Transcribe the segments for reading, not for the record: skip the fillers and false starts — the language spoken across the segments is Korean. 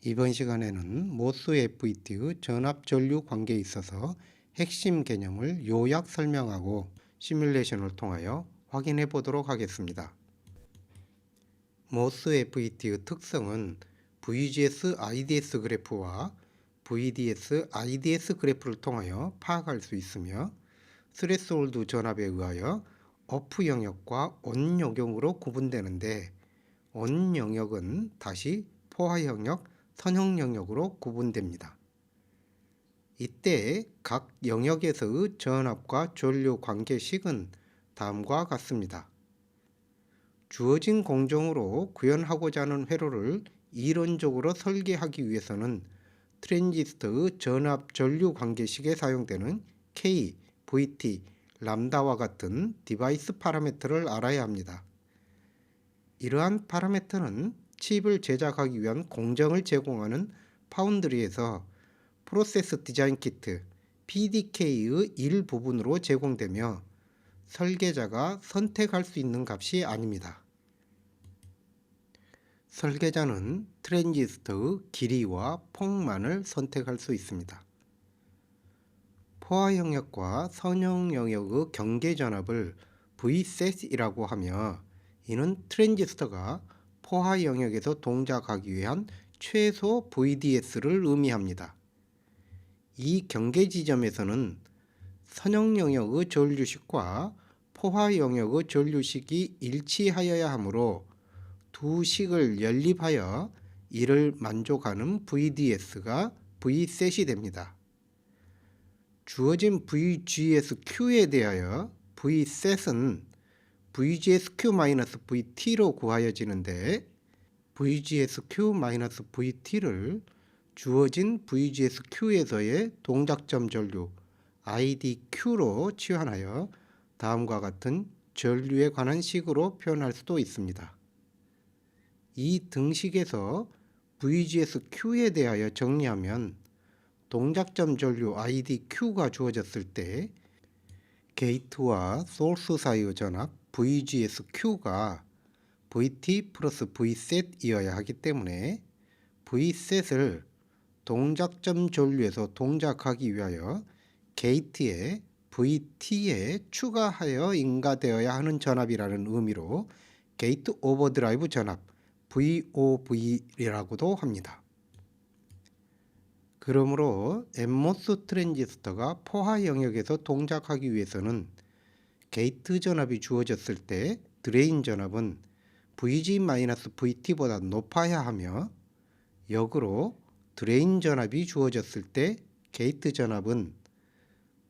이번 시간에는 모스 FET의 전압 전류 관계에 있어서 핵심 개념을 요약 설명하고 시뮬레이션을 통하여 확인해 보도록 하겠습니다. 모스 FET의 특성은 VGS IDS 그래프와 VDS IDS 그래프를 통하여 파악할 수 있으며 스레스홀드 전압에 의하여 오프 영역과 온 영역으로 구분되는데 온 영역은 다시 포화 영역, 선형 영역으로 구분됩니다. 이때 각 영역에서의 전압과 전류 관계식은 다음과 같습니다. 주어진 공정으로 구현하고자 하는 회로를 이론적으로 설계하기 위해서는 트랜지스터의 전압 전류 관계식에 사용되는 K, VT, 람다와 같은 디바이스 파라미터를 알아야 합니다. 이러한 파라미터는 칩을 제작하기 위한 공정을 제공하는 파운드리에서 프로세스 디자인 키트 PDK의 일부분으로 제공되며 설계자가 선택할 수 있는 값이 아닙니다. 설계자는 트랜지스터의 길이와 폭만을 선택할 수 있습니다. 포화 영역과 선형 영역의 경계 전압을 Vset이라고 하며 이는 트랜지스터가 포화 영역에서 동작하기 위한 최소 VDS를 의미합니다. 이 경계 지점에서는 선형 영역의 전류식과 포화 영역의 전류식이 일치하여야 하므로 두 식을 연립하여 이를 만족하는 VDS가 Vset이 됩니다. 주어진 VGSQ에 대하여 Vset은 VGSQ-VT로 구하여지는데 VGSQ-VT를 주어진 VGSQ에서의 동작점 전류 IDQ로 치환하여 다음과 같은 전류에 관한 식으로 표현할 수도 있습니다. 이 등식에서 VGSQ에 대하여 정리하면 동작점 전류 IDQ가 주어졌을 때 게이트와 소스 사이의 전압 VGSQ가 VT 플러스 Vset이어야 하기 때문에 Vset을 동작점 전류에서 동작하기 위하여 게이트에 VT에 추가하여 인가되어야 하는 전압이라는 의미로 게이트 오버드라이브 전압 VOV라고도 합니다. 그러므로 NMOS 트랜지스터가 포화 영역에서 동작하기 위해서는 게이트 전압이 주어졌을 때 드레인 전압은 VG-VT보다 높아야 하며 역으로 드레인 전압이 주어졌을 때 게이트 전압은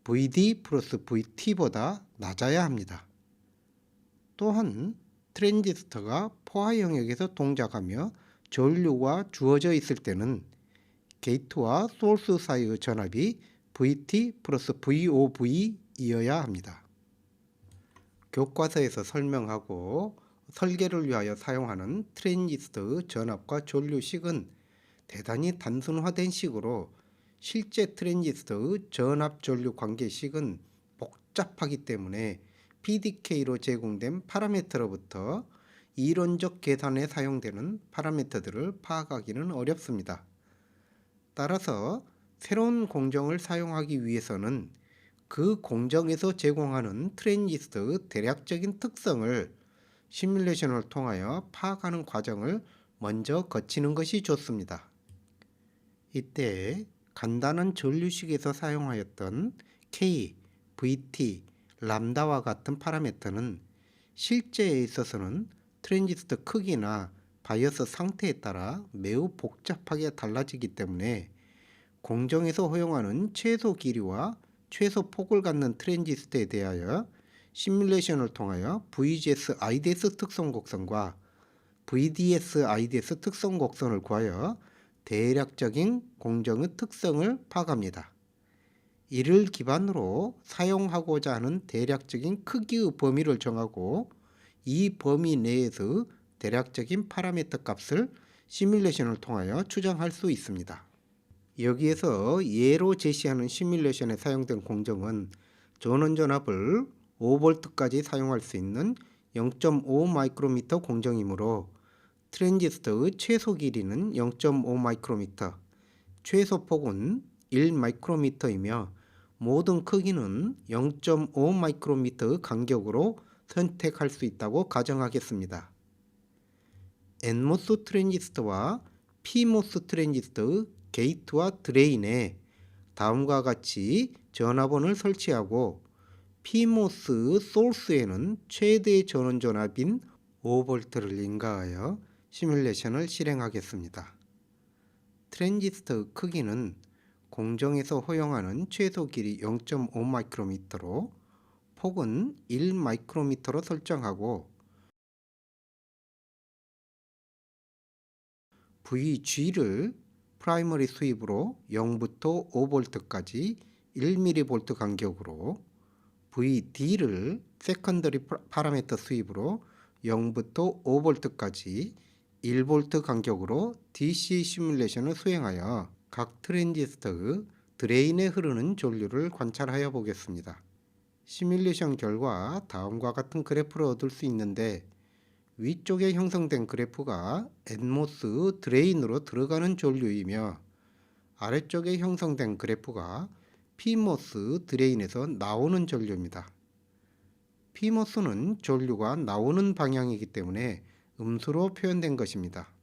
VD 플러스 VT보다 낮아야 합니다. 또한 트랜지스터가 포화 영역에서 동작하며 전류가 주어져 있을 때는 게이트와 소스 사이의 전압이 VT 플러스 VOV이어야 합니다. 교과서에서 설명하고 설계를 위하여 사용하는 트랜지스터의 전압과 전류식은 대단히 단순화된 식으로 실제 트랜지스터의 전압 전류 관계식은 복잡하기 때문에 PDK로 제공된 파라미터로부터 이론적 계산에 사용되는 파라미터들을 파악하기는 어렵습니다. 따라서 새로운 공정을 사용하기 위해서는 그 공정에서 제공하는 트랜지스터의 대략적인 특성을 시뮬레이션을 통하여 파악하는 과정을 먼저 거치는 것이 좋습니다. 이때 간단한 전류식에서 사용하였던 K, VT, 람다와 같은 파라미터는 실제에 있어서는 트랜지스터 크기나 바이어스 상태에 따라 매우 복잡하게 달라지기 때문에 공정에서 허용하는 최소 길이와 최소 폭을 갖는 트랜지스터에 대하여 시뮬레이션을 통하여 VGS IDS 특성 곡선과 VDS IDS 특성 곡선을 구하여 대략적인 공정의 특성을 파악합니다. 이를 기반으로 사용하고자 하는 대략적인 크기의 범위를 정하고 이 범위 내에서 대략적인 파라미터 값을 시뮬레이션을 통하여 추정할 수 있습니다. 여기에서 예로 제시하는 시뮬레이션에 사용된 공정은 전원 전압을 5V까지 사용할 수 있는 0.5 마이크로미터 공정이므로 트랜지스터의 최소 길이는 0.5 마이크로미터, 최소 폭은 1 마이크로미터이며 모든 크기는 0.5 마이크로미터의 간격으로 선택할 수 있다고 가정하겠습니다. NMOS 트랜지스터와 PMOS 트랜지스터의 게이트와 드레인에 다음과 같이 전압원을 설치하고 PMOS 소스에는 최대 전원 전압인 5V를 인가하여 시뮬레이션을 실행하겠습니다. 트랜지스터 크기는 공정에서 허용하는 최소 길이 0.5 마이크로미터로 폭은 1 마이크로미터로 설정하고 VG를 프라이머리 수입으로 0부터 5V까지 1mV 간격으로 VD를 세컨더리 파라미터 수입으로 0부터 5V까지 1V 간격으로 DC 시뮬레이션을 수행하여 각 트랜지스터의 드레인에 흐르는 전류를 관찰하여 보겠습니다. 시뮬레이션 결과 다음과 같은 그래프를 얻을 수 있는데 위쪽에 형성된 그래프가 NMOS 드레인으로 들어가는 전류이며 아래쪽에 형성된 그래프가 PMOS 드레인에서 나오는 전류입니다. PMOS는 전류가 나오는 방향이기 때문에 음수로 표현된 것입니다.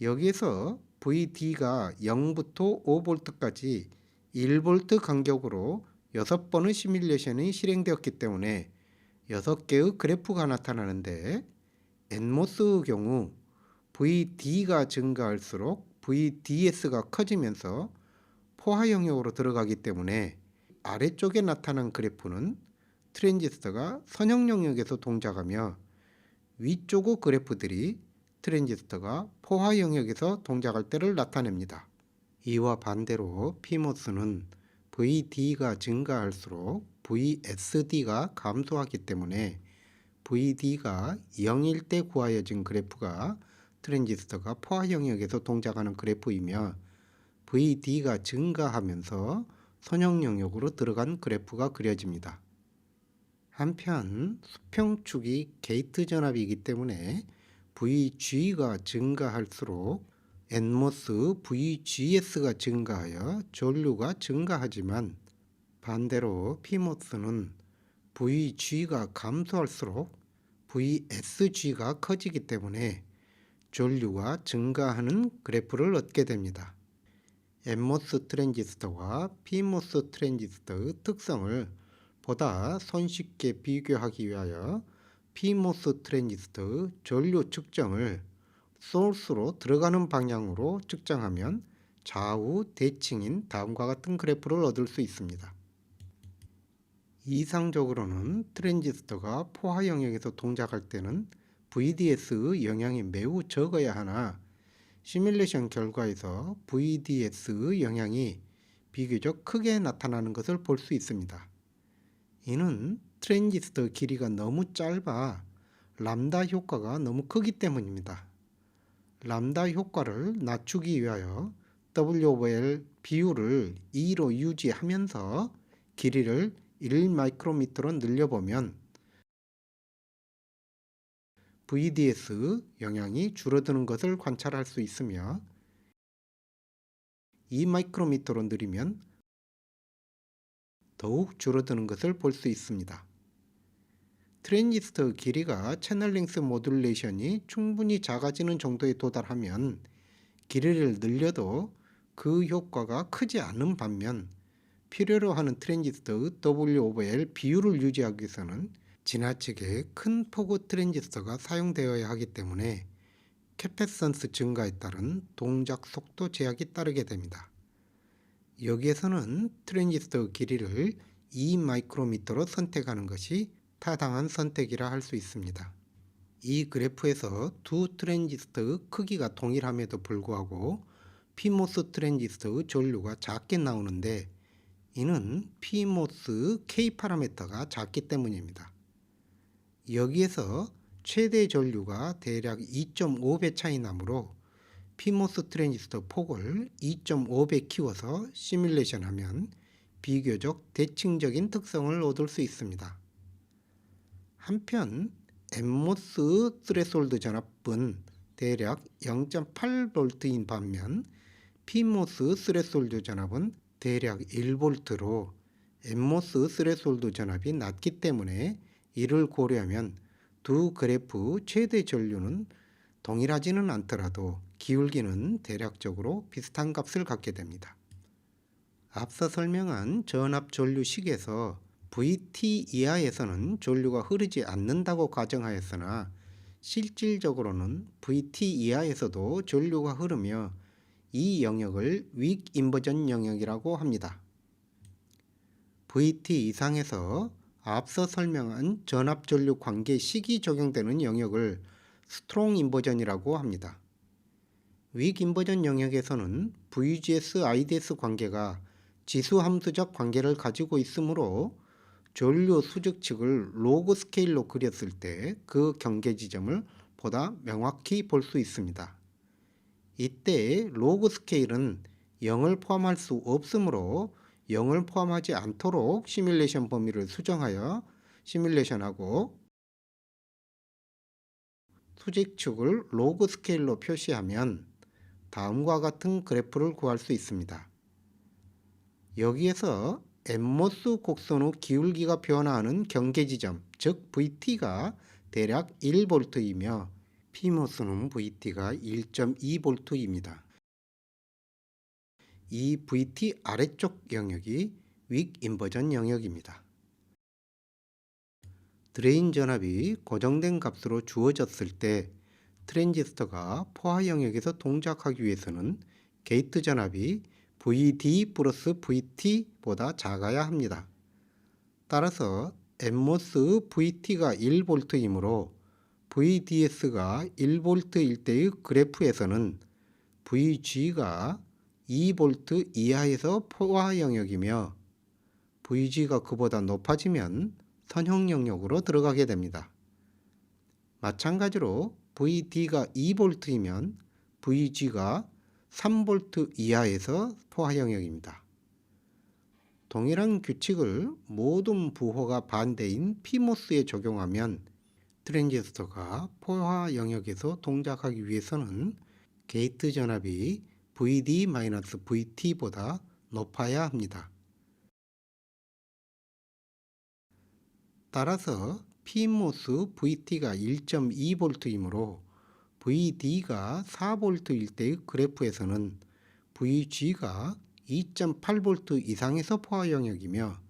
여기에서 VD가 0부터 5V까지 1V 간격으로 6번의 시뮬레이션이 실행되었기 때문에 6개의 그래프가 나타나는데 NMOS의 경우 VD가 증가할수록 VDS가 커지면서 포화 영역으로 들어가기 때문에 아래쪽에 나타난 그래프는 트랜지스터가 선형 영역에서 동작하며 위쪽의 그래프들이 트랜지스터가 포화 영역에서 동작할 때를 나타냅니다. 이와 반대로 PMOS는 VD가 증가할수록 VSD가 감소하기 때문에 VD가 0일 때 구하여진 그래프가 트랜지스터가 포화 영역에서 동작하는 그래프이며 VD가 증가하면서 선형 영역으로 들어간 그래프가 그려집니다. 한편 수평축이 게이트 전압이기 때문에 VG가 증가할수록 NMOS VGS가 증가하여 전류가 증가하지만 반대로 PMOS는 VG가 감소할수록 VSG가 커지기 때문에 전류가 증가하는 그래프를 얻게 됩니다. NMOS 트랜지스터와 PMOS 트랜지스터의 특성을 보다 손쉽게 비교하기 위하여 PMOS 트랜지스터의 전류 측정을 소스로 들어가는 방향으로 측정하면 좌우 대칭인 다음과 같은 그래프를 얻을 수 있습니다. 이상적으로는 트랜지스터가 포화 영역에서 동작할 때는 VDS의 영향이 매우 적어야 하나 시뮬레이션 결과에서 VDS의 영향이 비교적 크게 나타나는 것을 볼 수 있습니다. 이는 트랜지스터 길이가 너무 짧아 람다 효과가 너무 크기 때문입니다. 람다 효과를 낮추기 위하여 W/L 비율을 2로 유지하면서 길이를 1 마이크로미터로 늘려보면 VDS 영향이 줄어드는 것을 관찰할 수 있으며 2 마이크로미터로 늘리면 더욱 줄어드는 것을 볼 수 있습니다. 트랜지스터 길이가 채널 랭스 모듈레이션이 충분히 작아지는 정도에 도달하면 길이를 늘려도 그 효과가 크지 않은 반면 필요로 하는 트랜지스터의 W/L 비율을 유지하기 위해서는 지나치게 큰 폭의 트랜지스터가 사용되어야 하기 때문에 캐패선스 증가에 따른 동작 속도 제약이 따르게 됩니다. 여기에서는 트랜지스터 길이를 2 마이크로미터로 선택하는 것이 타당한 선택이라 할 수 있습니다. 이 그래프에서 두 트랜지스터의 크기가 동일함에도 불구하고 PMOS 트랜지스터의 전류가 작게 나오는데 이는 PMOS K 파라미터가 작기 때문입니다. 여기에서 최대 전류가 대략 2.5배 차이 나므로 PMOS 트랜지스터 폭을 2.5배 키워서 시뮬레이션하면 비교적 대칭적인 특성을 얻을 수 있습니다. 한편 NMOS 스레솔드 전압은 대략 0.8V인 반면 PMOS 스레솔드 전압은 대략 1V로 NMOS 스레솔드 전압이 낮기 때문에 이를 고려하면 두 그래프 최대 전류는 동일하지는 않더라도 기울기는 대략적으로 비슷한 값을 갖게 됩니다. 앞서 설명한 전압 전류식에서 VT 이하에서는 전류가 흐르지 않는다고 가정하였으나 실질적으로는 VT 이하에서도 전류가 흐르며 이 영역을 윅 인버전 영역이라고 합니다. VT 이상에서 앞서 설명한 전압 전류 관계식이 적용되는 영역을 스트롱 인버전이라고 합니다. 윅 인버전 영역에서는 VGS IDS 관계가 지수 함수적 관계를 가지고 있으므로 전류 수직측을 로그 스케일로 그렸을 때 그 경계 지점을 보다 명확히 볼 수 있습니다. 이때 로그 스케일은 0을 포함할 수 없으므로 0을 포함하지 않도록 시뮬레이션 범위를 수정하여 시뮬레이션하고 수직축을 로그 스케일로 표시하면 다음과 같은 그래프를 구할 수 있습니다. 여기에서 NMOS 곡선 후 기울기가 변화하는 경계 지점, 즉 VT가 대략 1V이며 PMOS는 VT가 1.2V입니다. 이 VT 아래쪽 영역이 윅 인버전 영역입니다. 드레인 전압이 고정된 값으로 주어졌을 때 트랜지스터가 포화 영역에서 동작하기 위해서는 게이트 전압이 VD 플러스 VT보다 작아야 합니다. 따라서 NMOS VT가 1V이므로 VDS가 1V일 때의 그래프에서는 VG가 2V 이하에서 포화 영역이며 VG가 그보다 높아지면 선형 영역으로 들어가게 됩니다. 마찬가지로 VD가 2V이면 VG가 3V 이하에서 포화 영역입니다. 동일한 규칙을 모든 부호가 반대인 PMOS에 적용하면 트랜지스터가 포화 영역에서 동작하기 위해서는 게이트 전압이 VD-VT보다 높아야 합니다. 따라서 PMOS VT가 1.2V이므로 VD가 4V일 때의 그래프에서는 VG가 2.8V 이상에서 포화 영역이며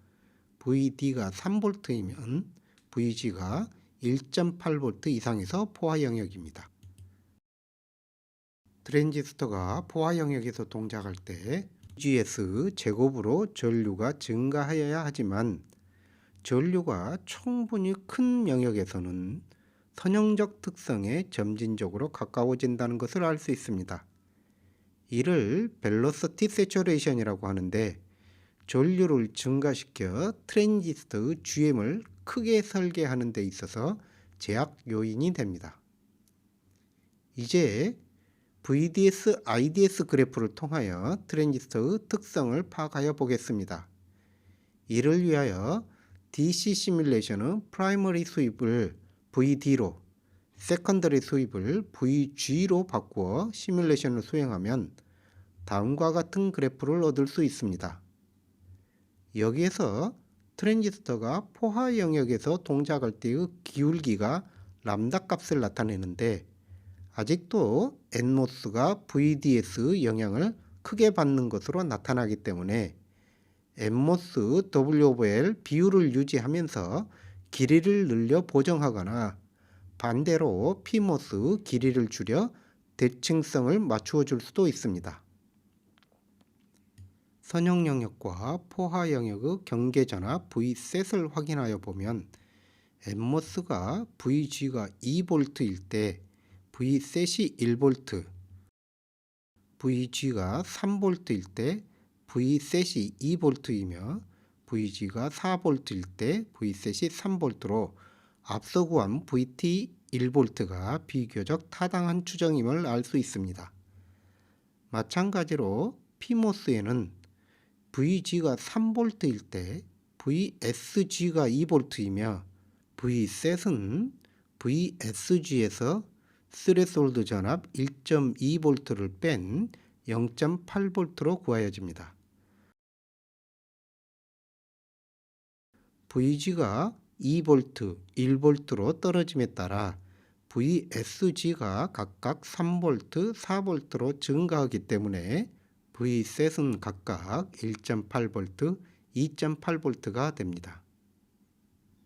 VD가 3V이면 VG가 1.8V 이상에서 포화 영역입니다. 트랜지스터가 포화 영역에서 동작할 때 VGS 제곱으로 전류가 증가하여야 하지만 전류가 충분히 큰 영역에서는 선형적 특성에 점진적으로 가까워진다는 것을 알 수 있습니다. 이를 벨로시티 세츄레이션이라고 하는데 전류를 증가시켜 트랜지스터의 GM을 크게 설계하는 데 있어서 제약 요인이 됩니다. 이제 VDS, IDS 그래프를 통하여 트랜지스터의 특성을 파악하여 보겠습니다. 이를 위하여 DC 시뮬레이션은 프라이머리 수입을 VD로, 세컨더리 수입을 VG로 바꾸어 시뮬레이션을 수행하면 다음과 같은 그래프를 얻을 수 있습니다. 여기에서 트랜지스터가 포화 영역에서 동작할 때의 기울기가 람다 값을 나타내는데 아직도 NMOS가 VDS 영향을 크게 받는 것으로 나타나기 때문에 NMOS W/L 비율을 유지하면서 길이를 늘려 보정하거나 반대로 PMOS 길이를 줄여 대칭성을 맞추어 줄 수도 있습니다. 선형 영역과 포화 영역의 경계 전압 V셋을 확인하여 보면 NMOS가 VG가 2V일 때 V셋이 1V, VG가 3V일 때 V셋이 2V이며 VG가 4V일 때 V셋이 3V로 앞서 구한 VT 1V가 비교적 타당한 추정임을 알 수 있습니다. 마찬가지로 PMOS에는 VG가 3V일 때 VSG가 2V이며 V셋은 VSG에서 스레솔드 전압 1.2V를 뺀 0.8V로 구하여집니다. VG가 2V, 1V로 떨어짐에 따라 VSG가 각각 3V, 4V로 증가하기 때문에 V셋은 각각 1.8V, 2.8V가 됩니다.